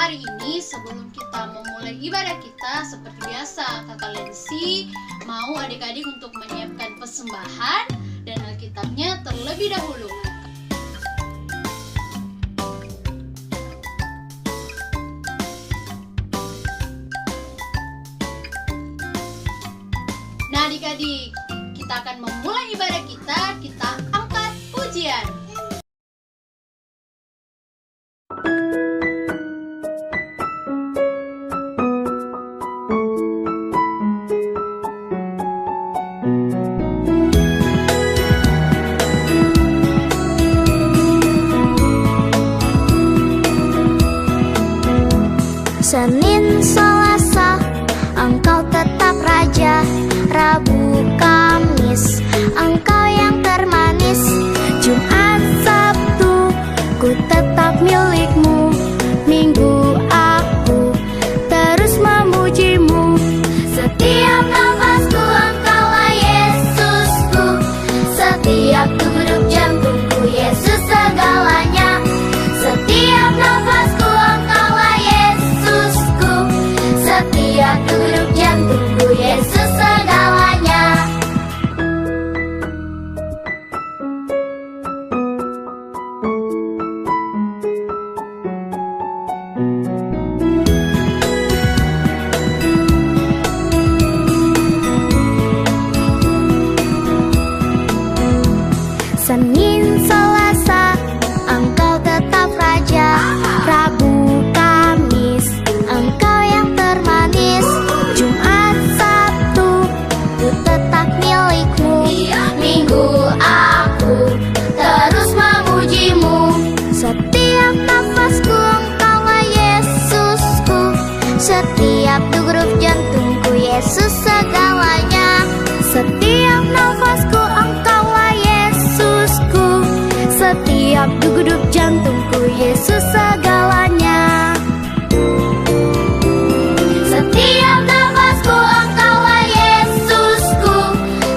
hari ini sebelum kita memulai ibadah kita seperti biasa, Kakak Lensi mau adik-adik untuk menyiapkan persembahan dan Alkitabnya terlebih dahulu. Nah adik-adik, kita akan memulai ibadah kita angkat pujian. Senin, Selasa, Engkau tetap Raja. Rabu, Kamis, Engkau yang termanis. Jumat, Sabtu, ku tetap milik-Mu. Minggu, aku terus memuji-Mu. Setiap nafasku, Engkaulah Yesusku. Setiap degup jantungku, Yesus segalanya. Setiap nafasku, Engkaulah Yesusku. Setiap degup jantungku, Yesus segalanya. Senin, Selasa, Engkau tetap Raja. Rabu, Kamis, Engkau yang termanis. Jumat, Sabtu, ku tetap milik-Mu. Minggu, aku terus memuji-Mu. Setiap nafasku, Engkaulah Yesusku. Setiap degup jantungku, Yesus segalanya. Setiap nafasku, Engkaulah Yesusku. Setiap degup jantungku, Yesus segalanya. Setiap nafasku, Engkaulah Yesusku.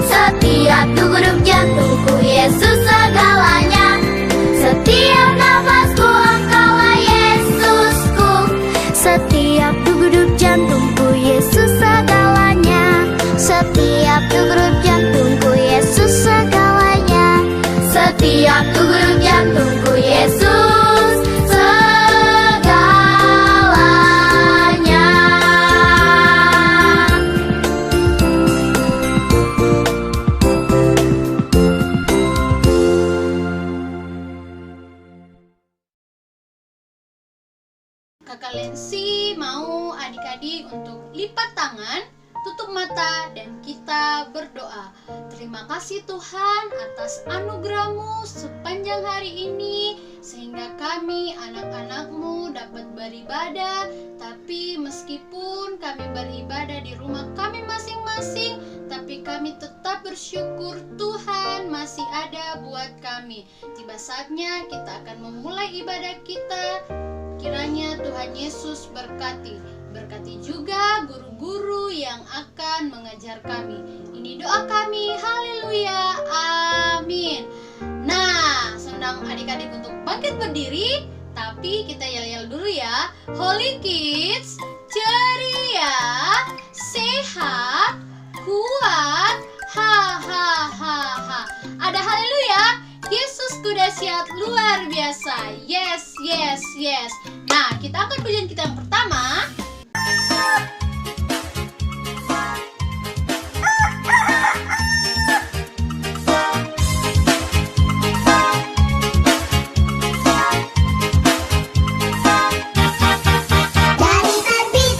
Setiap degup jantungku, Yesus segalanya. Setiap nafasku, Engkaulah Yesusku. Setiap degup jantungku, Yesus segalanya. Setiap degup jantungku, Yesus segalanya. Setiap degup jantungku, Yesus segalanya. Kakak Lensi mau adik-adik untuk lipat tangan, tutup mata, dan kita berdoa. Terima kasih Tuhan atas anugerah-Mu sepanjang hari ini, sehingga kami anak-anak-Mu dapat beribadah. Tapi meskipun kami beribadah di rumah kami masing-masing, tapi kami tetap bersyukur Tuhan masih ada buat kami. Tiba saatnya kita akan memulai ibadah kita. Kiranya Tuhan Yesus berkati juga guru-guru yang akan mengajar kami. Ini doa kami, haleluya, amin. Nah, senang adik-adik untuk bangkit berdiri, tapi kita yel-yel dulu ya. Holy Kids, ceria, sehat, kuat, ha ha ha ha. Ada haleluya. Yesus dahsyat luar biasa. Yes, yes, yes. Nah, kita akan pujian kita yang pertama. Dari terbit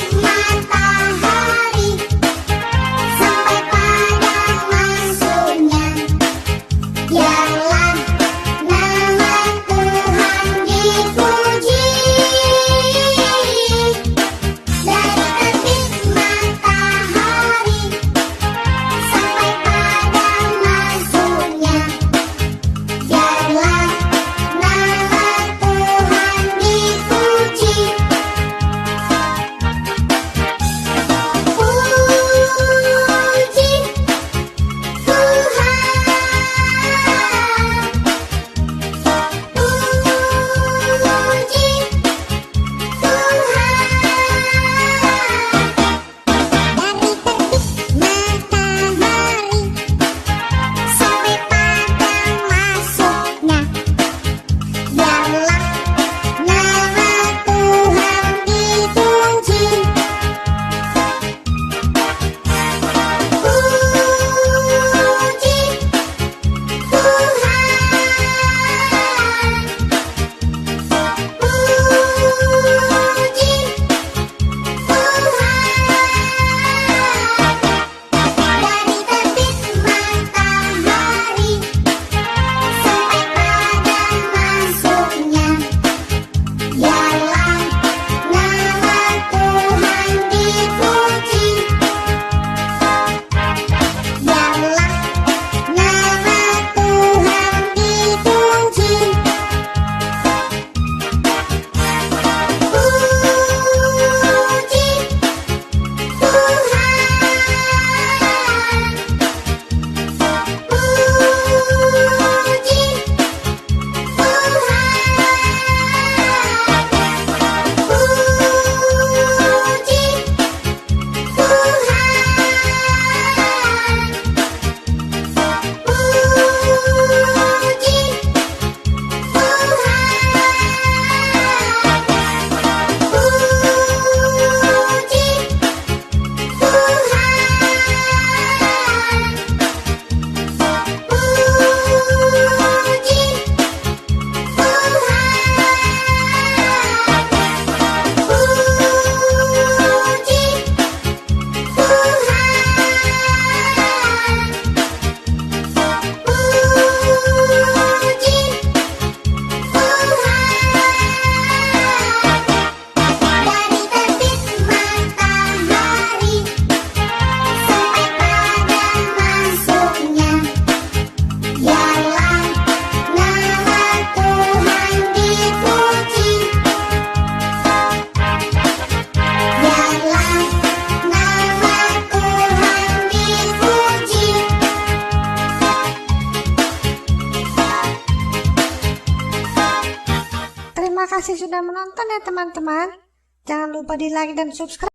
kasih sudah menonton ya teman-teman. Jangan lupa di like dan subscribe.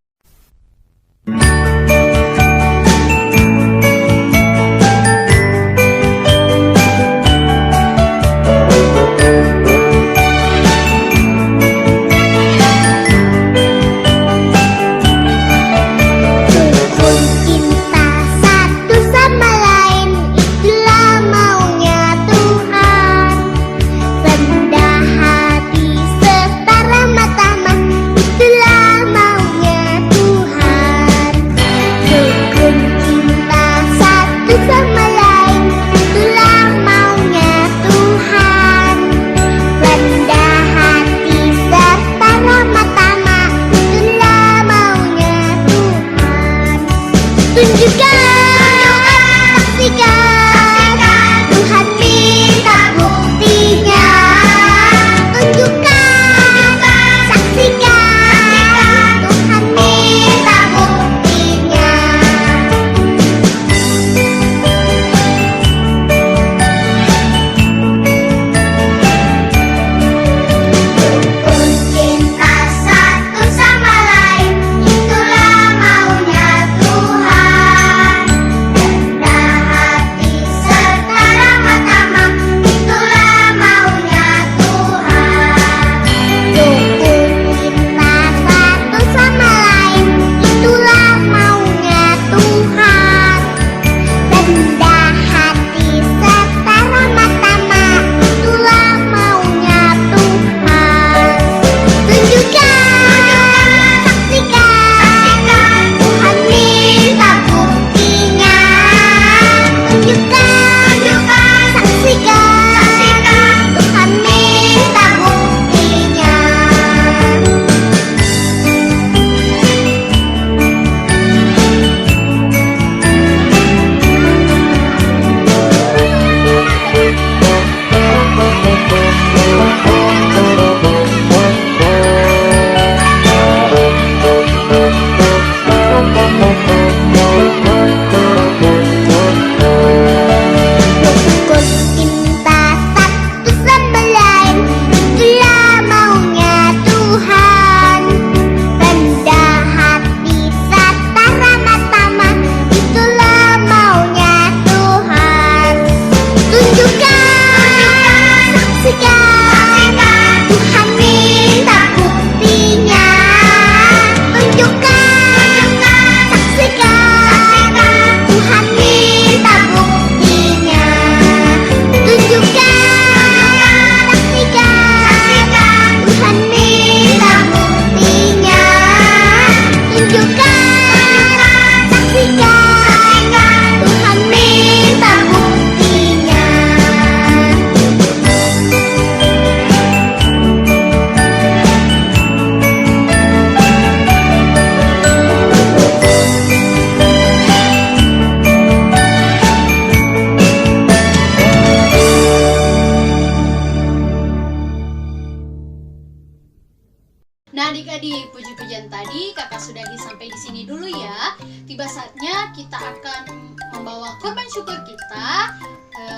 Nah adik-adik, puji-pujian tadi kakak sudah sampai di sini dulu ya. Tiba saatnya kita akan membawa korban syukur kita.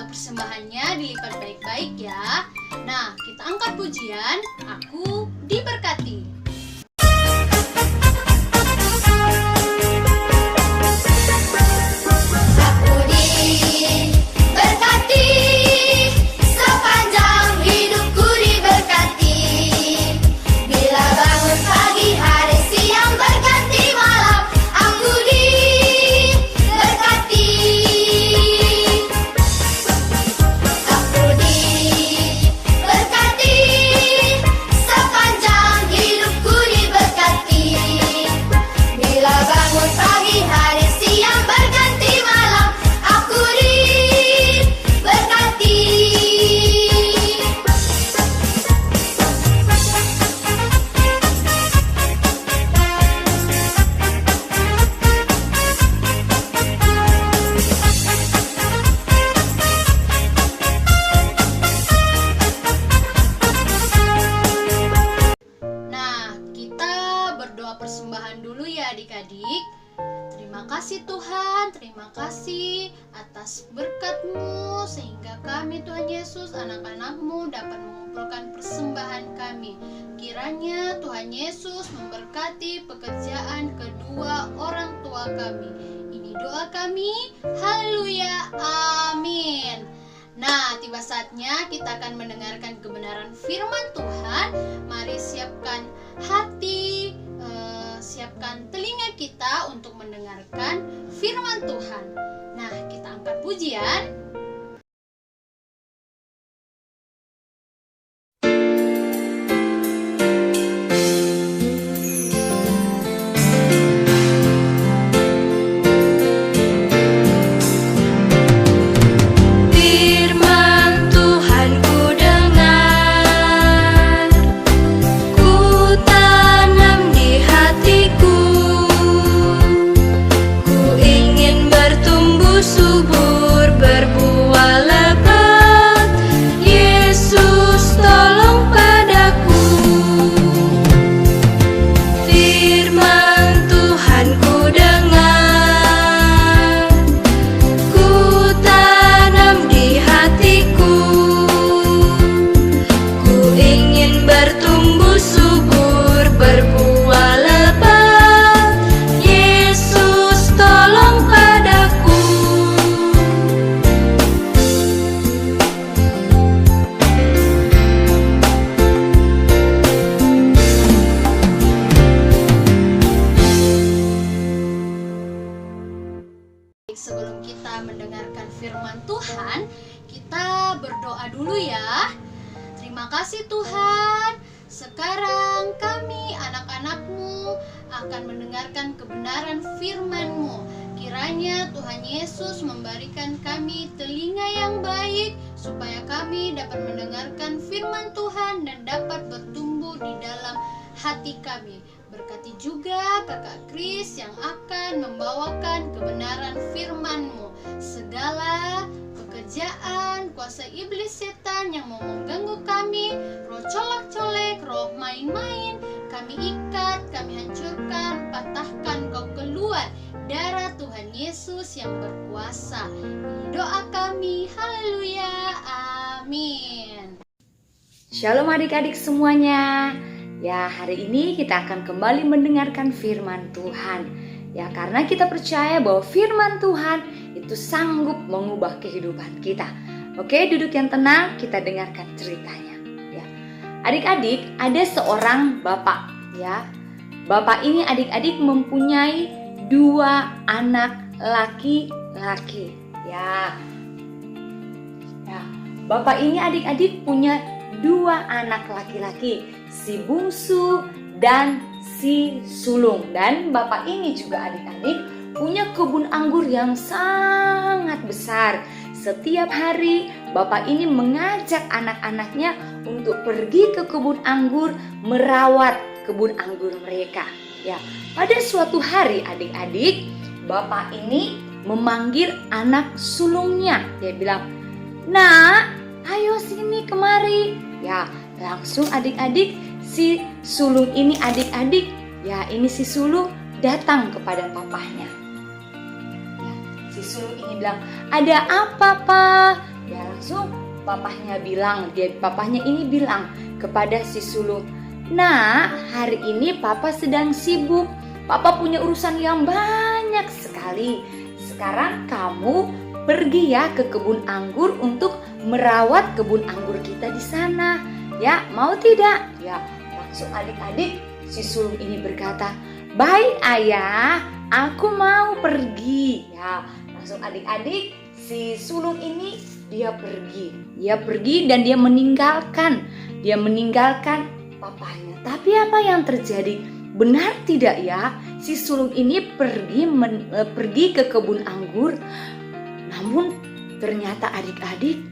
Persembahannya dilipat baik-baik ya. Nah, kita angkat pujian, aku diberkati. Aku diberkati, sepanjang hidupku diberkati. Bila bangun pagi, hari, siang, berganti malam, aku diberkati. Aku diberkati, sepanjang hidupku diberkati. Bila bangun pagi, hari, siang, berganti malam, aku diberkati. Nah, kita berdoa persembahan dulu ya adik-adik. Terima kasih Tuhan, terima kasih atas berkat-Mu sehingga kami Tuhan Yesus, anak-anak-Mu dapat mengumpulkan persembahan kami. Kiranya Tuhan Yesus memberkati pekerjaan kedua orang tua kami. Ini doa kami, haleluya, amin. Nah, tiba saatnya kita akan mendengarkan kebenaran firman Tuhan. Mari siapkan hati, siapkan telinga kita untuk mendengarkan firman Tuhan. Nah, kita angkat pujian. Sebelum kita mendengarkan firman Tuhan, kita berdoa dulu ya. Terima kasih Tuhan. Sekarang kami anak-anak-Mu akan mendengarkan kebenaran firman-Mu. Kiranya Tuhan Yesus memberikan kami telinga yang baik supaya kami dapat mendengarkan firman Tuhan dan dapat bertumbuh di dalam hati kami. Berkati juga kakak Kris yang akan membawakan kebenaran firman-Mu. Segala pekerjaan, kuasa iblis setan yang mau mengganggu kami, roh colak-colek, roh main-main, kami ikat, kami hancurkan, patahkan, kau keluar. Darah Tuhan Yesus yang berkuasa. Ini doa kami, haleluya, amin. Shalom adik-adik semuanya. Ya, hari ini kita akan kembali mendengarkan firman Tuhan. Ya, karena kita percaya bahwa firman Tuhan itu sanggup mengubah kehidupan kita. Oke, duduk yang tenang, kita dengarkan ceritanya. Ya, adik-adik, ada seorang bapak. Ya, bapak ini adik-adik mempunyai 2 anak laki-laki. Ya, bapak ini adik-adik punya 2 anak laki-laki, si bungsu dan si sulung. Dan bapak ini juga adik-adik punya kebun anggur yang sangat besar. Setiap hari bapak ini mengajak anak-anaknya untuk pergi ke kebun anggur, merawat kebun anggur mereka. Ya, pada suatu hari adik-adik, bapak ini memanggil anak sulungnya. Dia bilang, "Nak, ayo sini kemari." Ya, langsung adik-adik si sulung ini adik-adik, ya ini si sulung datang kepada papahnya. Ya, si sulung ini bilang, "Ada apa, Pak?" Ya, langsung papahnya ini bilang kepada si sulung, "Nah, hari ini Papa sedang sibuk. Papa punya urusan yang banyak sekali. Sekarang kamu pergi ya ke kebun anggur untuk merawat kebun anggur kita di sana. Ya, mau tidak?" Ya, langsung adik-adik si sulung ini berkata, "Baik ayah, aku mau pergi." Ya, langsung adik-adik si sulung ini dia pergi dan dia meninggalkan papahnya. Tapi apa yang terjadi? Benar tidak ya? Si sulung ini pergi ke kebun anggur. Namun ternyata adik-adik,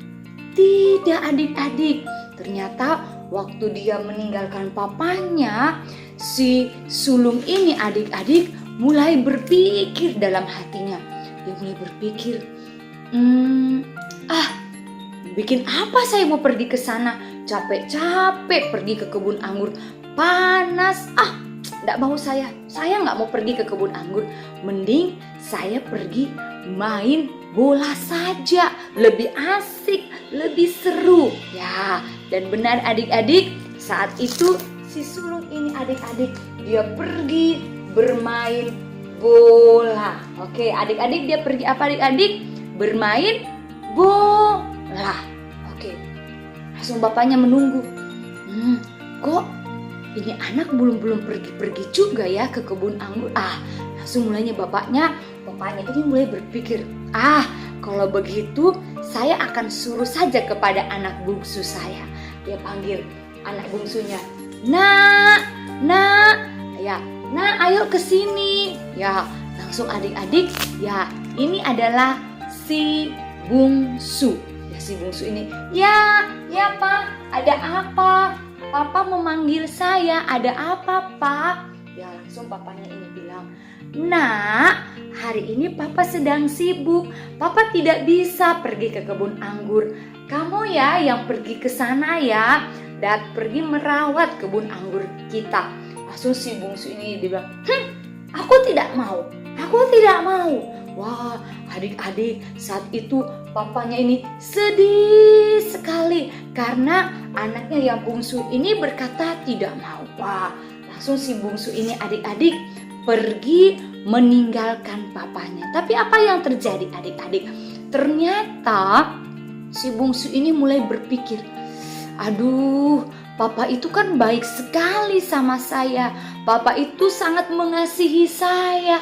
tidak adik-adik. Ternyata waktu dia meninggalkan papanya, si sulung ini adik-adik mulai berpikir dalam hatinya. Dia mulai berpikir, bikin apa saya mau pergi ke sana? Capek-capek pergi ke kebun anggur, panas. Nggak mau saya nggak mau pergi ke kebun anggur. Mending saya pergi main bola saja, lebih asik, lebih seru. Ya, dan benar adik-adik, saat itu si sulung ini adik-adik dia pergi bermain bola. Oke, adik-adik dia pergi apa adik-adik? Bermain bola. Oke, langsung bapaknya menunggu. Kok ini anak belum pergi juga ya ke kebun anggur? Langsung mulainya bapaknya ini mulai berpikir, kalau begitu saya akan suruh saja kepada anak bungsu saya. Dia panggil anak bungsunya, nak, ya, nak, ayo ke sini. Ya, langsung adik-adik, ya, ini adalah si bungsu. Ya, si bungsu ini, ya Pak, ada apa? Papa memanggil saya, ada apa Pak? Ya, langsung papanya ini bilang, nak, hari ini Papa sedang sibuk. Papa tidak bisa pergi ke kebun anggur. Kamu ya yang pergi ke sana ya, dan pergi merawat kebun anggur kita. Langsung si bungsu ini dia bilang, aku tidak mau. Wah, adik-adik, saat itu papanya ini sedih sekali karena anaknya yang bungsu ini berkata tidak mau. Wah, langsung si bungsu ini adik-adik pergi meninggalkan papanya. Tapi apa yang terjadi adik-adik? Ternyata si bungsu ini mulai berpikir, aduh, papa itu kan baik sekali sama saya. Papa itu sangat mengasihi saya.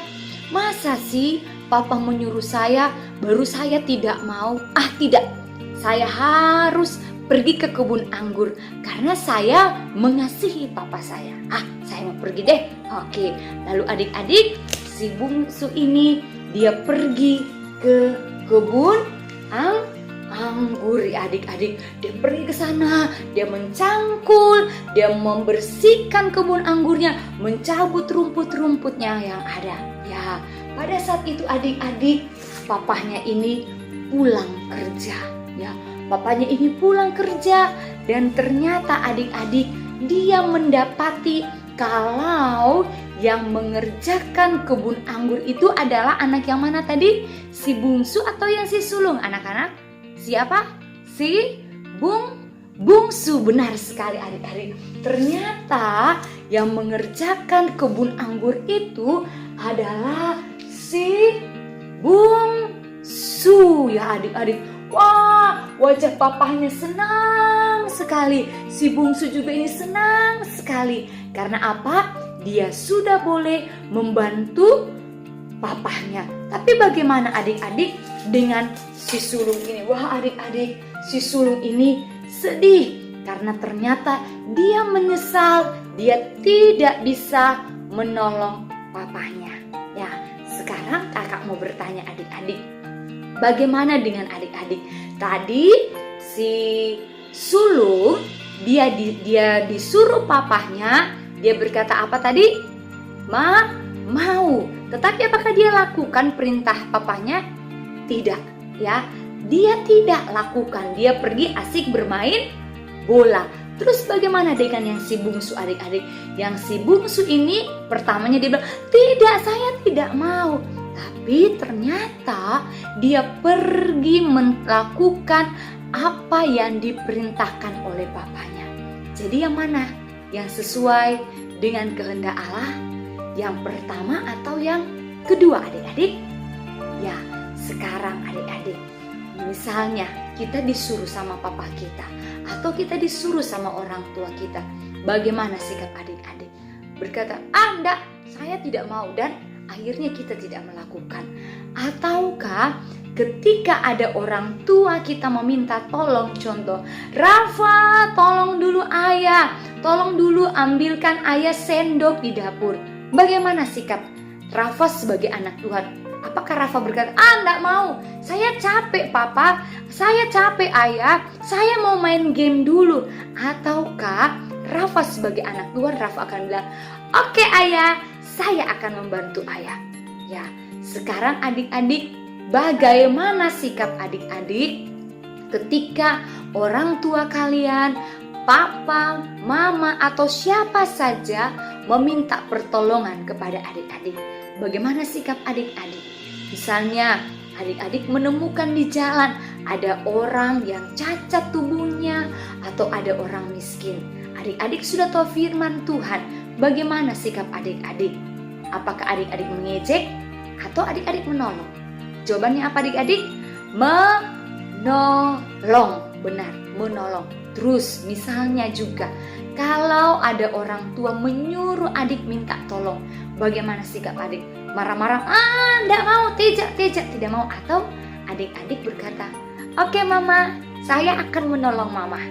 Masa sih papa menyuruh saya, baru saya tidak mau? Tidak, saya harus pergi ke kebun anggur karena saya mengasihi papa saya. Saya mau pergi deh. Oke, lalu adik-adik, si bungsu ini dia pergi ke kebun anggur. Adik-adik, dia pergi ke sana, dia mencangkul, dia membersihkan kebun anggurnya, mencabut rumput-rumputnya yang ada. Ya, pada saat itu adik-adik, papahnya ini pulang kerja. Ya, papanya ini pulang kerja dan ternyata adik-adik dia mendapati kalau yang mengerjakan kebun anggur itu adalah anak yang mana tadi? Si bungsu atau yang si sulung anak-anak? Siapa? Si bungsu. Benar sekali adik-adik. Ternyata yang mengerjakan kebun anggur itu adalah si bungsu. Ya adik-adik. Wah, wajah papahnya senang sekali. Si bungsu juga ini senang sekali. Karena apa? Dia sudah boleh membantu papahnya. Tapi bagaimana adik-adik dengan si sulung ini? Wah adik-adik, si sulung ini sedih. Karena ternyata dia menyesal. Dia tidak bisa menolong papahnya. Ya, sekarang kakak mau bertanya adik-adik. Bagaimana dengan adik-adik? Tadi si sulung dia disuruh papahnya, dia berkata apa tadi? Mau. Tetapi apakah dia lakukan perintah papahnya? Tidak, ya. Dia tidak lakukan. Dia pergi asik bermain bola. Terus bagaimana dengan yang si bungsu adik-adik? Yang si bungsu ini pertamanya dia bilang, "Tidak, saya tidak mau." Tapi ternyata dia pergi melakukan apa yang diperintahkan oleh papanya. Jadi yang mana? Yang sesuai dengan kehendak Allah? Yang pertama atau yang kedua adik-adik? Ya, sekarang adik-adik, misalnya kita disuruh sama papa kita atau kita disuruh sama orang tua kita, bagaimana sikap adik-adik? Berkata, enggak, saya tidak mau, dan akhirnya kita tidak melakukan. Ataukah ketika ada orang tua kita meminta tolong, contoh, Rafa tolong dulu ayah, tolong dulu ambilkan ayah sendok di dapur. Bagaimana sikap Rafa sebagai anak Tuhan? Apakah Rafa berkata, enggak mau, saya capek papa, saya capek ayah, saya mau main game dulu? Ataukah Rafa sebagai anak Tuhan, Rafa akan bilang, oke ayah, saya akan membantu ayah. Ya, sekarang adik-adik, bagaimana sikap adik-adik ketika orang tua kalian, papa, mama, atau siapa saja meminta pertolongan kepada adik-adik? Bagaimana sikap adik-adik? Misalnya adik-adik menemukan di jalan ada orang yang cacat tubuhnya atau ada orang miskin. Adik-adik sudah tahu firman Tuhan. Bagaimana sikap adik-adik? Apakah adik-adik mengejek atau adik-adik menolong? Jawabannya apa adik-adik? Menolong. Benar, menolong. Terus misalnya juga kalau ada orang tua menyuruh adik minta tolong, bagaimana sikap adik? Marah-marah, enggak mau, tidak mau. Atau adik-adik berkata, oke mama, saya akan menolong mama.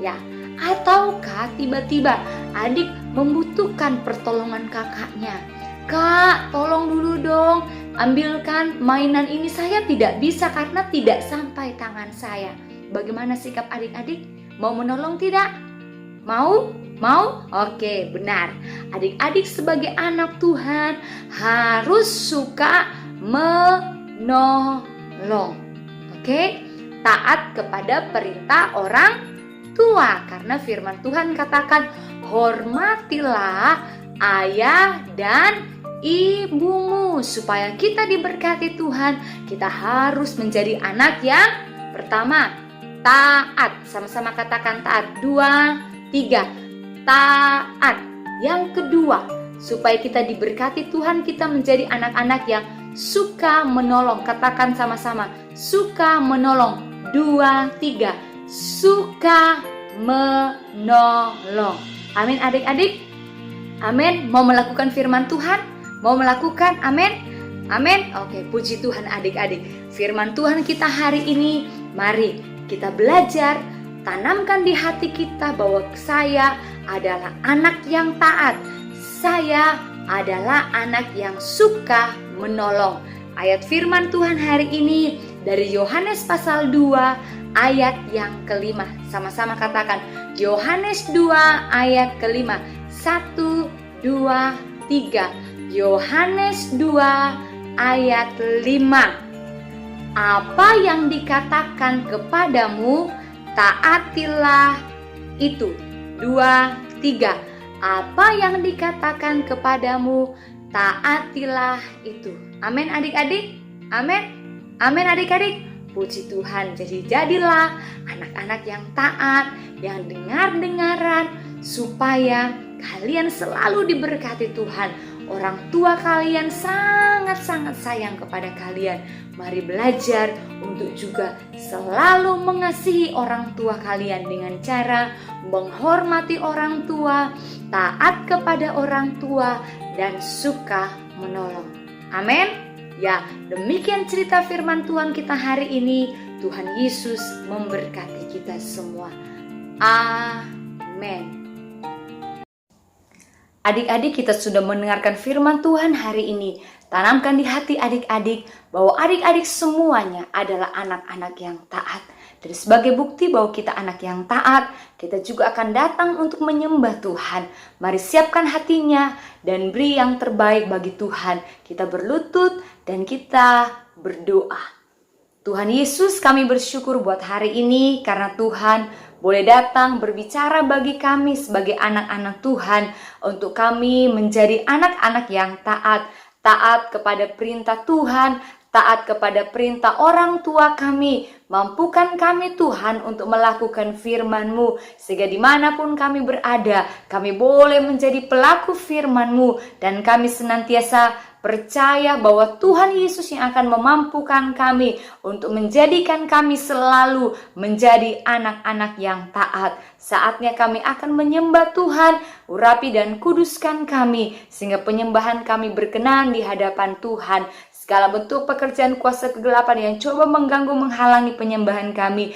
Ya, ataukah tiba-tiba adik membutuhkan pertolongan kakaknya. Kak, tolong dulu dong, ambilkan mainan ini, saya tidak bisa karena tidak sampai tangan saya. Bagaimana sikap adik-adik? Mau menolong tidak? Mau? Oke, benar. Adik-adik sebagai anak Tuhan harus suka menolong. Oke? Taat kepada perintah orang tua. Karena firman Tuhan katakan, hormatilah ayah dan ibumu. Supaya kita diberkati Tuhan, kita harus menjadi anak yang pertama, taat. Sama-sama katakan taat. 2, 3. Taat. Yang kedua, supaya kita diberkati Tuhan, kita menjadi anak-anak yang suka menolong. Katakan sama-sama, suka menolong. 2, 3. Suka menolong. Amin adik-adik. Amin. Mau melakukan firman Tuhan? Mau melakukan? Amin. Amin. Oke, puji Tuhan adik-adik. Firman Tuhan kita hari ini, mari kita belajar, tanamkan di hati kita bahwa saya adalah anak yang taat. Saya adalah anak yang suka menolong. Ayat firman Tuhan hari ini dari Yohanes pasal 2 ayat yang kelima. Sama-sama katakan, Yohanes 2 ayat kelima. 1, 2, 3. Yohanes 2 ayat 5. Apa yang dikatakan kepadamu, taatilah itu. 2, 3. Apa yang dikatakan kepadamu, taatilah itu. Amin adik-adik. Amin. Amin adik-adik. Puji Tuhan. Jadi jadilah anak-anak yang taat, yang dengar-dengaran, supaya kalian selalu diberkati Tuhan. Orang tua kalian sangat-sangat sayang kepada kalian. Mari belajar untuk juga selalu mengasihi orang tua kalian dengan cara menghormati orang tua, taat kepada orang tua, dan suka menolong. Amin. Ya, demikian cerita firman Tuhan kita hari ini. Tuhan Yesus memberkati kita semua. Amin. Adik-adik, kita sudah mendengarkan firman Tuhan hari ini. Tanamkan di hati adik-adik bahwa adik-adik semuanya adalah anak-anak yang taat. Dan sebagai bukti bahwa kita anak yang taat, kita juga akan datang untuk menyembah Tuhan. Mari siapkan hatinya dan beri yang terbaik bagi Tuhan. Kita berlutut dan kita berdoa. Tuhan Yesus, kami bersyukur buat hari ini karena Tuhan boleh datang berbicara bagi kami sebagai anak-anak Tuhan, untuk kami menjadi anak-anak yang taat. Taat kepada perintah Tuhan, taat kepada perintah orang tua kami. Mampukan kami Tuhan untuk melakukan firman-Mu, sehingga dimanapun kami berada, kami boleh menjadi pelaku firman-Mu. Dan kami senantiasa percaya bahwa Tuhan Yesus yang akan memampukan kami untuk menjadikan kami selalu menjadi anak-anak yang taat. Saatnya kami akan menyembah Tuhan, urapi dan kuduskan kami, sehingga penyembahan kami berkenan di hadapan Tuhan. Segala bentuk pekerjaan kuasa kegelapan yang coba mengganggu, menghalangi penyembahan kami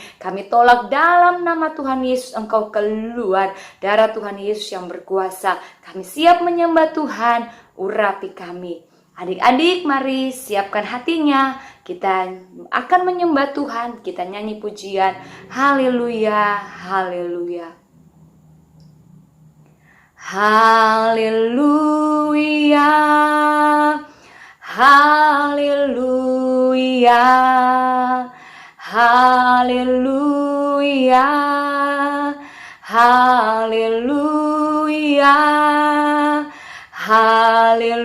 tolak dalam nama Tuhan Yesus. Engkau keluar, darah Tuhan Yesus yang berkuasa. Kami siap menyembah Tuhan, urapi kami. Adik-adik, mari siapkan hatinya. Kita akan menyembah Tuhan. Kita nyanyi pujian. Haleluya, haleluya. Haleluya, haleluya, haleluya, haleluya, haleluya,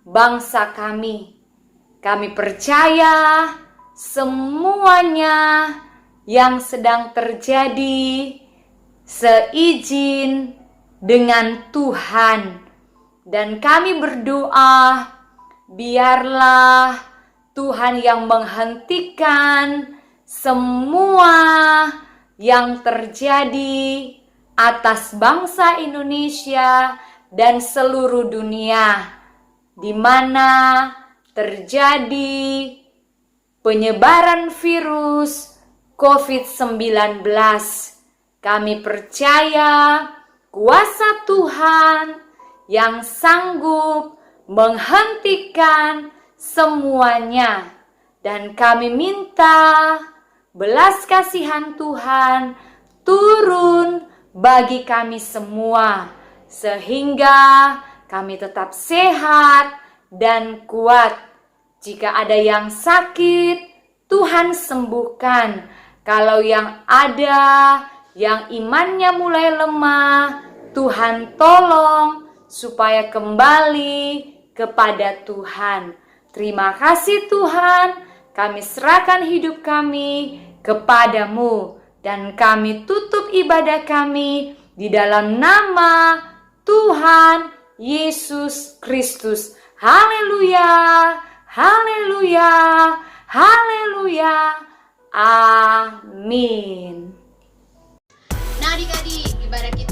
bangsa kami. Kami percaya semuanya yang sedang terjadi seizin dengan Tuhan. Dan kami berdoa, biarlah Tuhan yang menghentikan semua yang terjadi atas bangsa Indonesia dan seluruh dunia, di mana terjadi penyebaran virus COVID-19. Kami percaya kuasa Tuhan yang sanggup menghentikan semuanya, dan kami minta belas kasihan Tuhan turun bagi kami semua, sehingga kami tetap sehat dan kuat. Jika ada yang sakit, Tuhan sembuhkan. Kalau yang ada yang imannya mulai lemah, Tuhan tolong supaya kembali kepada Tuhan. Terima kasih Tuhan, kami serahkan hidup kami kepadamu, dan kami tutup ibadah kami di dalam nama Tuhan Yesus Kristus. Haleluya, haleluya, haleluya, amin. Nah adik-adik, ibadah kita